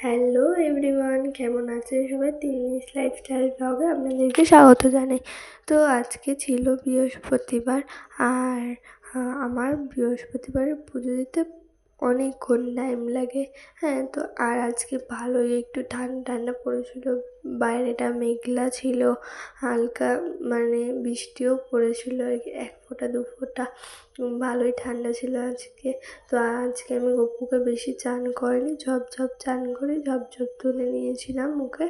Hello everyone, কেমন আছেন সবাই? তিন্নিস লাইফস্টাইল ব্লগে আপনাদেরকে স্বাগত জানাই। তো আজকে ছিল বৃহস্পতিবার, আর আমার বৃহস্পতিবারে পুজো দিতে অনেকক্ষণ টাইম লাগে। হ্যাঁ, তো আর আজকে ভালোই একটু ঠান্ডা ঠান্ডা পড়েছিল, বাইরেটা মেঘলা ছিল, হালকা মানে বৃষ্টিও পড়েছিল আর কি, এক ফোঁটা দু ফোঁটা। ভালোই ঠান্ডা ছিল আজকে। তো আজকে আমি গপুকে বেশি চান করিনি, ঝপ ঝপ চান করে ঝপ ঝপ তুলে নিয়েছিলাম মুখে।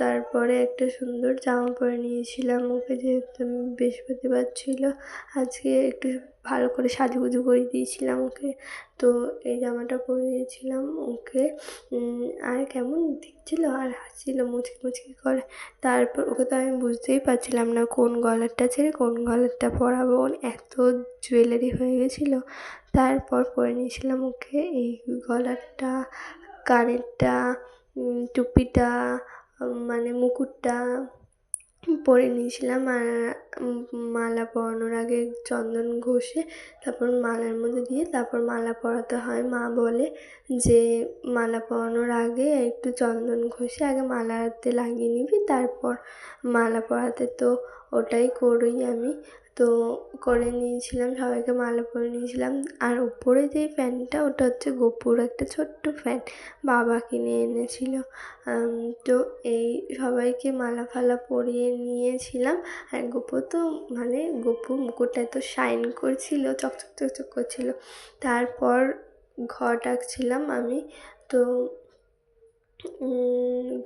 তারপরে একটা সুন্দর জামা পরে নিয়েছিলাম মুখে, যেহেতু বৃহস্পতিবার ছিল। আজকে একটু ভালো করে সাজুগুজু করে দিয়েছিলাম ওকে। তো এই জামাটা পরে দিয়েছিলাম ওকে, আর কেমন দিচ্ছিল আর হাসছিল মুচকি মুচকি করে। তারপর ওকে তো আমি বুঝতেই পারছিলাম না কোন গলারটা ছেড়ে কোন গলারটা পরাবো, এত জুয়েলারি হয়ে গেছিলো। তারপর পরে নিয়েছিলাম ওকে এই গলারটা, কানেরটা, টুপিটা, মানে মুকুটটা পরে নিয়েছিলাম। আর মালা পরানোর আগে চন্দন ঘষে তারপর মালার মধ্যে দিয়ে তারপর মালা পরাতে হয়। মা বলে যে মালা পরানোর আগে একটু চন্দন ঘষে আগে মালাতে লাগিয়ে নিবি, তারপর মালা পরাতে। তো ওটাই করি আমি। তো করে নিয়েছিলাম, সবাইকে মালা পরে নিয়েছিলাম। আর উপরে যেই ফ্যানটা, ওটা হচ্ছে গপুর একটা ছোট্ট ফ্যান, বাবা কিনে এনেছিল। তো এই সবাইকে মালা ফালা পরিয়ে নিয়েছিলাম। আর গপু তো মানে গপুর মুকুটটা এত শাইন করছিল, চকচক চকচক করছিল। তারপর ঘট আঁকছিলাম আমি। তো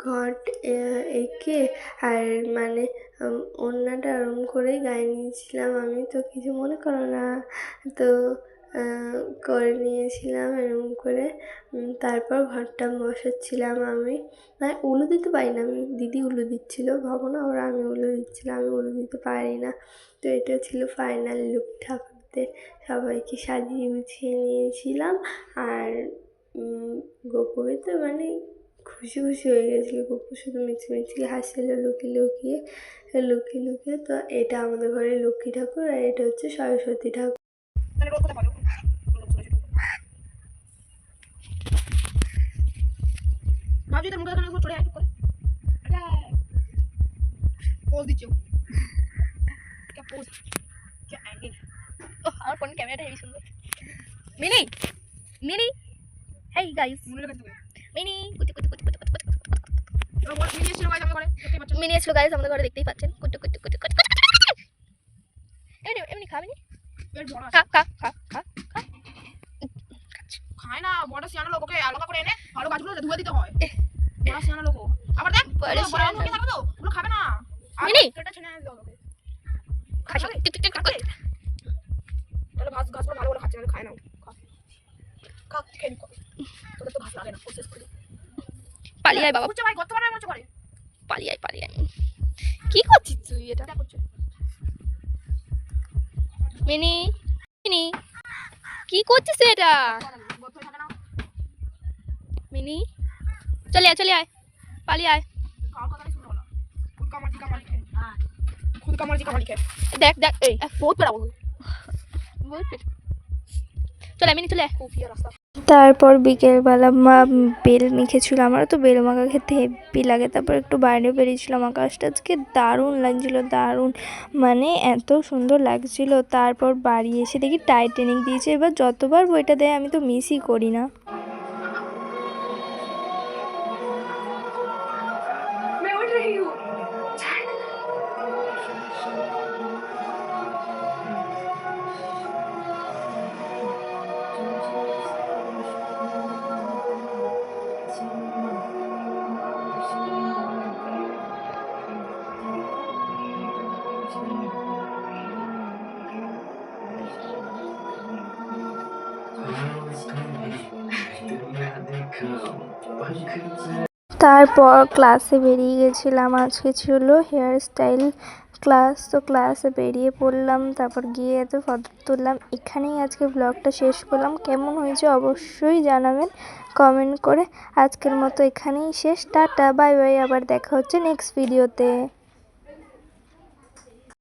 ঘট এঁকে আর মানে ওড়নাটা ওরম করেই গায়ে নিয়েছিলাম আমি, তো কিছু মনে করো না। তো করে নিয়েছিলাম এরকম করে। তারপর ঘরটা বসাচ্ছিলাম আমি। মানে উলু দিতে পারি না আমি, দিদি উলু দিচ্ছিল, ভাবো না ওরা আমি উলু দিচ্ছিলাম, আমি উলু দিতে পারি না। তো এটা ছিল ফাইনাল লুক। ঠাকুরদের সবাইকে সাজিয়ে গুছিয়ে নিয়েছিলাম। আর গপুকে তো মানে খুশি খুশি হয়ে গেছিলো। গপু শুধু মিচকি মিচকি হাসছিল লুকিয়ে লুকিয়ে লুকিয়ে লুকিয়ে। তো এটা আমাদের ঘরের লক্ষ্মী ঠাকুর, আর এটা হচ্ছে সরস্বতী ঠাকুর। আমার ফোন ক্যামেরাটা হেভি সুন্দর। Mini mini hey guys, mini কুটি কুটি কুটি কুটি কুটি কুটি মিনি এসলো গাইস আমাদের ঘরে, দেখতেই পাচ্ছেন। কুটি কুটি কুটি কুটি কুটি এমনি এমনি খাবি নি, খা খা খা খা খা। খায় না, বড় সিয়ানা লোককে আলাদা করে এনে ভালো গাছগুলো ধুয়ে দিতে হয়। বড় সিয়ানা লোক আবার দেখ বড় সিয়ানা লোক থাকবে তো ওগুলো খাবে না। মিনি এটা ছেনে দাও লোকে খাসি টিক টিক টিক করে। তাহলে গাছগুলো ভালো করে খাচ্ছে না, খায় না। খা খেয়ে নি তোদের তো ঘাস লাগে না, প্রসেস করে পালিয়ে আয় বাবা, বুঝছে ভাই, গর্ত বানায় মনে করে। পালিয়ে আয় পালিয়ে আয়। কি করছিস তুই? এটা করছে মিনি মিনি কি করছিস এটা? গর্ত থাকে না। মিনি চলে আয় চলে আয়, পালিয়ে আয়। কার কথা শুনলো না, খুদ কামার জি কামার লিখে। হ্যাঁ, খুদ কামার জি কামার লিখে। দেখ দেখ এই বহুত পেড়া বল, বহুত পেট। চলে মিনি চলে আয়। কুফিয়া রাস্তা। তারপর বিকেলবেলা মা বেল মেখেছিল, আমারও তো বেল মাখা খেতে হেব্বি লাগে। তারপর একটু বাইরে বেরিয়েছিলাম, আকাশটা আজকে দারুণ লাগছিলো, দারুণ মানে এত সুন্দর লাগছিল। তারপর বাড়ি এসে দেখি টাইটানিক দিয়েছে। এবার যতবার বইটা দেয় আমি তো মিসই করি না। তারপর ক্লাসে বেরিয়ে গেছিলাম, আজকে ছিল হেয়ার স্টাইল ক্লাস। তো ক্লাসে বেরিয়ে পড়লাম, তারপর গিয়ে এত ফটো তুললাম। এখানেই আজকে ব্লগটা শেষ করলাম। কেমন হয়েছে অবশ্যই জানাবেন কমেন্ট করে। আজকের মতো এখানেই শেষ, টাটা বাই বাই, আবার দেখা হচ্ছে নেক্সট ভিডিওতে।